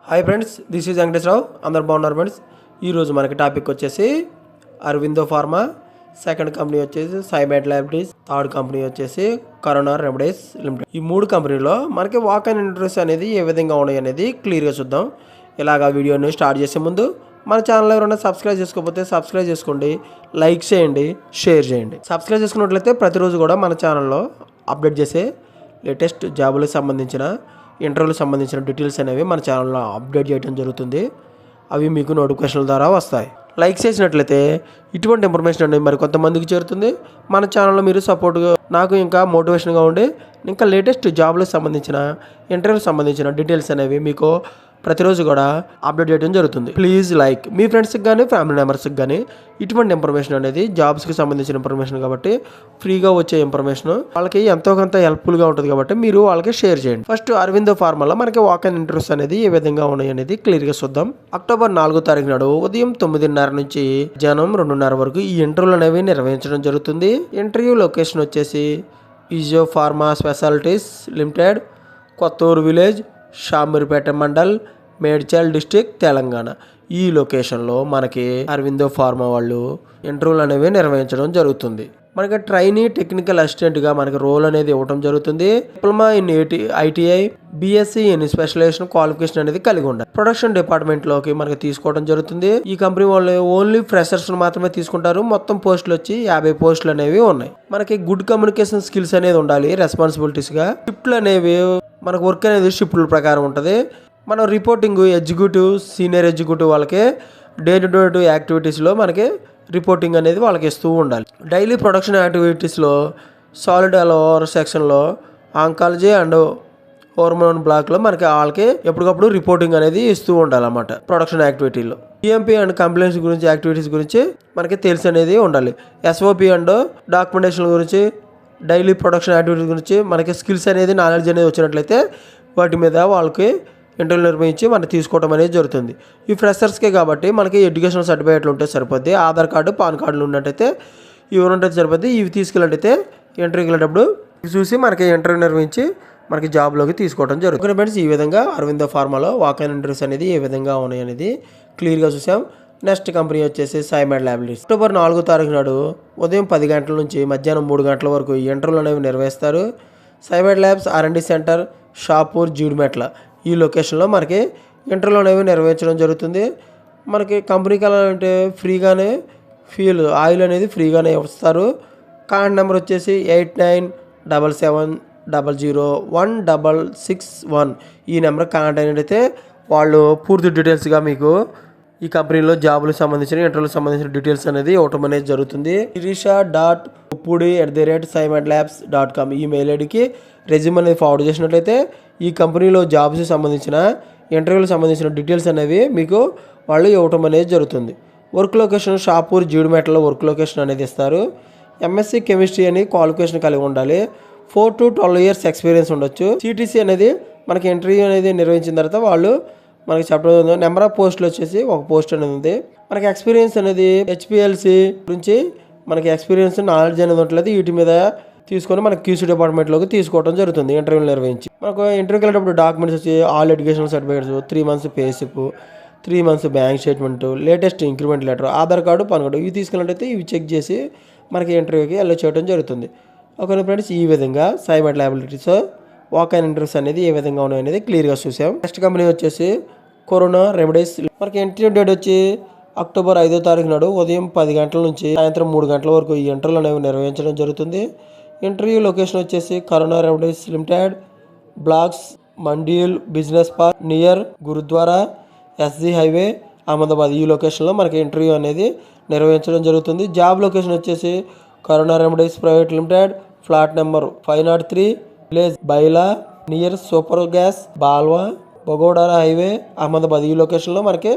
Hi friends, this is Venkateswararao. అందరు బాగున్నారు friends. ఈరోజు మనకి టాపిక్ వచ్చేసి అరవిందో ఫార్మా, సెకండ్ కంపెనీ వచ్చేసి సైబెట్ ల్యాబొరేటరీస్, థర్డ్ కంపెనీ వచ్చేసి కరోనా రెమెడీస్ లిమిటెడ్. ఈ మూడు కంపెనీలో మనకి వాక్ అండ్ ఇంటర్వ్యూస్ అనేది ఏ విధంగా ఉన్నాయి అనేది క్లియర్గా చూద్దాం. ఇలాగా వీడియోని స్టార్ట్ చేసే ముందు మన ఛానల్ ఎవరైనా సబ్స్క్రైబ్ చేసుకోకపోతే సబ్స్క్రైబ్ చేసుకోండి, లైక్ చేయండి, షేర్ చేయండి. సబ్స్క్రైబ్ చేసుకున్నట్లయితే ప్రతిరోజు కూడా మన ఛానల్లో అప్డేట్ చేసే లేటెస్ట్ జాబులకు సంబంధించిన ఇంటర్వ్యూలకు సంబంధించిన డీటెయిల్స్ అనేవి మన ఛానల్లో అప్డేట్ చేయడం జరుగుతుంది. అవి మీకు నోటిఫికేషన్ల ద్వారా వస్తాయి. లైక్ చేసినట్లయితే ఇటువంటి ఇన్ఫర్మేషన్ అనేది మరి కొంతమందికి చేరుతుంది. మన ఛానల్లో మీరు సపోర్ట్గా నాకు ఇంకా మోటివేషన్గా ఉండి ఇంకా లేటెస్ట్ జాబ్లకు సంబంధించిన ఇంటర్వ్యూకి సంబంధించిన డీటెయిల్స్ అనేవి మీకు ప్రతిరోజు కూడా అప్డేట్ చేయడం జరుగుతుంది. Please like. మీ ఫ్రెండ్స్కి కానీ ఫ్యామిలీ మెంబర్స్కి కానీ ఇటువంటి ఇన్ఫర్మేషన్ అనేది జాబ్స్కి సంబంధించిన ఇన్ఫర్మేషన్ కాబట్టి ఫ్రీగా వచ్చే ఇన్ఫర్మేషన్ వాళ్ళకి ఎంతో కొంత హెల్ప్ఫుల్గా ఉంటుంది కాబట్టి మీరు వాళ్ళకి షేర్ చేయండి. ఫస్ట్ అరవిందో ఫార్మాలో మనకి వాక్ అండ్ ఇంటర్వ్యూస్ అనేది ఏ విధంగా ఉన్నాయి అనేది క్లియర్గా చూద్దాం. అక్టోబర్ 4వ తారీఖు నాడు ఉదయం 9:30 నుంచి జనం 2:30 వరకు ఈ ఇంటర్వ్యూలు అనేవి నిర్వహించడం జరుగుతుంది. ఇంటర్వ్యూ లొకేషన్ వచ్చేసి ఈజో pharma specialities limited, Kothur village, Shamirpet mandal, Medchal district, Telangana. ఈ లొకేషన్లో మనకి అరవిందో ఫార్మా వాళ్ళు ఇంటర్వ్యూలు అనేవి నిర్వహించడం జరుగుతుంది. మనకి ట్రైనీ టెక్నికల్ అసిస్టెంట్గా మనకి రోల్ అనేది ఇవ్వడం జరుగుతుంది. Diploma in ITI, BSc in specialization qualification అనేది కలిగి ఉండాలి. ప్రొడక్షన్ డిపార్ట్మెంట్లోకి మనకి తీసుకోవడం జరుగుతుంది. ఈ కంపెనీ వాళ్ళు ఓన్లీ ఫ్రెషర్స్ మాత్రమే తీసుకుంటారు. మొత్తం పోస్టులు వచ్చి 50 పోస్టులు అనేవి ఉన్నాయి. మనకి గుడ్ కమ్యూనికేషన్ స్కిల్స్ అనేది ఉండాలి. రెస్పాన్సిబిలిటీస్గా షిఫ్ట్లు అనేవి మనకు వర్క్ అనేది షిఫ్ట్ల ప్రకారం ఉంటుంది. మనం రిపోర్టింగ్ ఎగ్జిక్యూటివ్, సీనియర్ ఎగ్జిక్యూటివ్ వాళ్ళకి డే టు డే యాక్టివిటీస్లో మనకి రిపోర్టింగ్ అనేది వాళ్ళకి ఇస్తూ ఉండాలి. డైలీ ప్రొడక్షన్ యాక్టివిటీస్లో సాలిడ్ అలవర్ సెక్షన్లో ఆంకాలజీ అండ్ హార్మోన్ బ్లాక్లో మనకి వాళ్ళకి ఎప్పటికప్పుడు రిపోర్టింగ్ అనేది ఇస్తూ ఉండాలన్నమాట. ప్రొడక్షన్ యాక్టివిటీలో పిఎంపీ అండ్ కంప్లైంట్స్ గురించి యాక్టివిటీస్ గురించి మనకి తెలిసి అనేది ఉండాలి. ఎస్ఓపి అండ్ డాక్యుమెంటేషన్ గురించి, డైలీ ప్రొడక్షన్ యాక్టివిటీస్ గురించి మనకి స్కిల్స్ అనేది నాలెడ్జ్ అనేది వచ్చినట్లయితే వాటి మీద వాళ్ళకి ఇంటర్వ్యూ నిర్వహించి మనం తీసుకోవడం అనేది జరుగుతుంది. ఈ ఫ్రెషర్స్కే కాబట్టి మనకి ఎడ్యుకేషన్ సర్టిఫికేట్లు ఉంటే సరిపోద్ది. ఆధార్ కార్డు, పాన్ కార్డులు ఉన్నట్టయితే ఇవి ఉంటే సరిపోద్ది. ఇవి తీసుకెళ్ళినట్టయితే ఇంటర్వ్యూకి వెళ్ళేటప్పుడు ఇవి చూసి మనకి ఇంటర్వ్యూ నిర్వహించి మనకి జాబ్లోకి తీసుకోవడం జరుగుతుంది. ఫ్రెండ్స్, ఈ విధంగా అరవిందో ఫార్మాలో వాక్ అండ్ ఇంటర్వ్యూస్ అనేది ఏ విధంగా ఉన్నాయి అనేది క్లియర్గా చూసాం. నెక్స్ట్ కంపెనీ వచ్చేసి సైబెట్ ల్యాబొరేటరీస్. అక్టోబర్ 4వ తారీఖు నాడు ఉదయం 10 గంటల నుంచి మధ్యాహ్నం 3 గంటల వరకు ఈ ఇంటర్వ్యూలు అనేవి నిర్వహిస్తారు. సైబెట్ labs R&D centre, Shapur, Jeedimetla ఈ లొకేషన్లో మనకి ఇంటర్వ్యూలు అనేవి నిర్వహించడం జరుగుతుంది. మనకి కంపెనీకి వెళ్ళాలంటే ఫ్రీగానే ఫ్యూల్ ఆయిల్ అనేది ఫ్రీగానే ఇస్తారు. కాంటాక్ట్ నెంబర్ వచ్చేసి 8977001661. ఈ నెంబర్ కాంటాక్ట్ అయినట్టయితే వాళ్ళు పూర్తి డీటెయిల్స్గా మీకు ఈ కంపెనీలో జాబులకు సంబంధించిన ఇంటర్వ్యూలకు సంబంధించిన డీటెయిల్స్ అనేది ఇవ్వటం అనేది జరుగుతుంది. irisha.uppudi@scimetlabs.com ఈ మెయిల్ ఐడికి రెజ్యూమ్ అనేది ఫార్వర్డ్ చేసినట్లయితే ఈ కంపెనీలో జాబ్స్కి సంబంధించిన ఇంటర్వ్యూలకు సంబంధించిన డీటెయిల్స్ అనేవి మీకు వాళ్ళు ఇవ్వటం అనేది జరుగుతుంది. వర్క్ లొకేషన్ షాపూర్, జీడిమెట్లలో వర్క్ లొకేషన్ అనేది ఇస్తారు. ఎంఎస్సీ కెమిస్ట్రీ అని క్వాలిఫికేషన్ కలిగి ఉండాలి. 4 to 12 years ఎక్స్పీరియన్స్ ఉండొచ్చు. సిటీసీ అనేది మనకి ఇంటర్వ్యూ అనేది నిర్వహించిన తర్వాత వాళ్ళు మనకి చెప్పడం నెంబర్ ఆఫ్ పోస్టులు వచ్చేసి ఒక పోస్ట్ అనేది ఉంది. మనకి ఎక్స్పీరియన్స్ అనేది హెచ్పిఎల్సి గురించి మనకి ఎక్స్పీరియన్స్ నాలెడ్జ్ అనేది ఉంటుంది. వీటి మీద తీసుకొని మనకి క్యూసీ డిపార్ట్మెంట్లోకి తీసుకోవడం జరుగుతుంది ఇంటర్వ్యూలు నిర్వహించి. మనకు ఇంటర్వ్యూకి వెళ్ళేటప్పుడు డాక్యుమెంట్స్ వచ్చి all educational certificates, 3 months pay slip, 3 months bank statement, latest increment letter, Aadhaar card, pan card ఇవి తీసుకెళ్ళినట్టయితే ఇవి చెక్ చేసి మనకి ఇంటర్వ్యూకి వెళ్ళి చేయడం జరుగుతుంది. ఓకే ఫ్రెండ్స్, ఈ విధంగా సైబెట్ ల్యాబొరేటరీస్ వాక్ అండ్ ఇంటర్వ్యూస్ అనేది ఏ విధంగా ఉన్నాయి అనేది క్లియర్గా చూసాం. నెక్స్ట్ కంపెనీ వచ్చేసి కరోనా రెమెడీస్. మనకి ఇంటర్వ్యూ డేట్ వచ్చి అక్టోబర్ 5వ తారీఖు నాడు ఉదయం 10 గంటల నుంచి సాయంత్రం 3 గంటల వరకు ఈ ఇంటర్వ్యూలు అనేవి నిర్వహించడం జరుగుతుంది. ఇంటర్వ్యూ లొకేషన్ వచ్చేసి కరోనా రెమెడీస్ లిమిటెడ్, బ్లాక్స్, మండీల్ business park near gurudwara, SG highway, Ahmedabad ఈ లొకేషన్లో మనకి ఇంటర్వ్యూ అనేది నిర్వహించడం జరుగుతుంది. జాబ్ లొకేషన్ వచ్చేసి Corona Remedies private limited, flat number 503, village Bhayla near super gas, Bavla, Bagodara highway, Ahmedabad ఈ లొకేషన్లో మనకి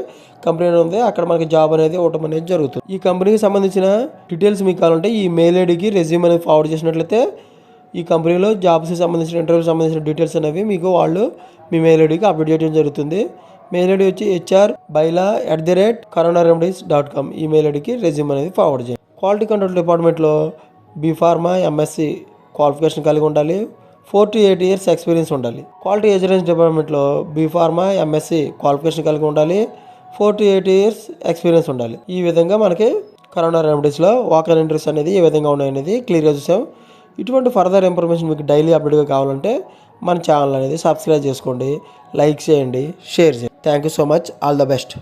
కంపెనీ ఉంది. అక్కడ మనకి జాబ్ అనేది ఇవ్వటం అనేది జరుగుతుంది. ఈ కంపెనీకి సంబంధించిన డీటెయిల్స్ మీకు కావాలంటే ఈ మెయిల్ ఐడికి రెజ్యూమ్ అనేది ఫార్వర్డ్ చేసినట్లయితే ఈ కంపెనీలో జాబ్స్కి సంబంధించిన ఇంటర్వ్యూకి సంబంధించిన డీటెయిల్స్ అనేవి మీకు వాళ్ళు మీ మెయిల్ ఐడికి అప్డేట్ చేయడం జరుగుతుంది. మెయిల్ ఐడి వచ్చి hr@coronaremedies.com ఈ మెయిల్ ఐడికి రెజ్యూమ్ అనేది ఫార్వర్డ్ చేయండి. క్వాలిటీ కంట్రోల్ డిపార్ట్మెంట్లో బీ ఫార్మా, ఎంఎస్సి క్వాలిఫికేషన్ కలిగి ఉండాలి. 4 to 8 years ఎక్స్పీరియన్స్ ఉండాలి. క్వాలిటీ అష్యూరెన్స్ డిపార్ట్మెంట్లో బీఫార్మా ఎంఎస్సి క్వాలిఫికేషన్ కలిగి ఉండాలి. 4 to 8 years ఎక్స్పీరియన్స్ ఉండాలి. ఈ విధంగా మనకి కరోనా రెమెడీస్లో వాకర్ ఇంటర్వ్యూస్ అనేది ఏ విధంగా ఉన్నాయనేది క్లియర్గా చూసాం. ఇటువంటి ఫర్దర్ ఇన్ఫర్మేషన్ మీకు డైలీ అప్డేట్గా కావాలంటే మన ఛానల్ అనేది సబ్స్క్రైబ్ చేసుకోండి, లైక్ చేయండి, షేర్ చేయండి. Thank you so much. All the best.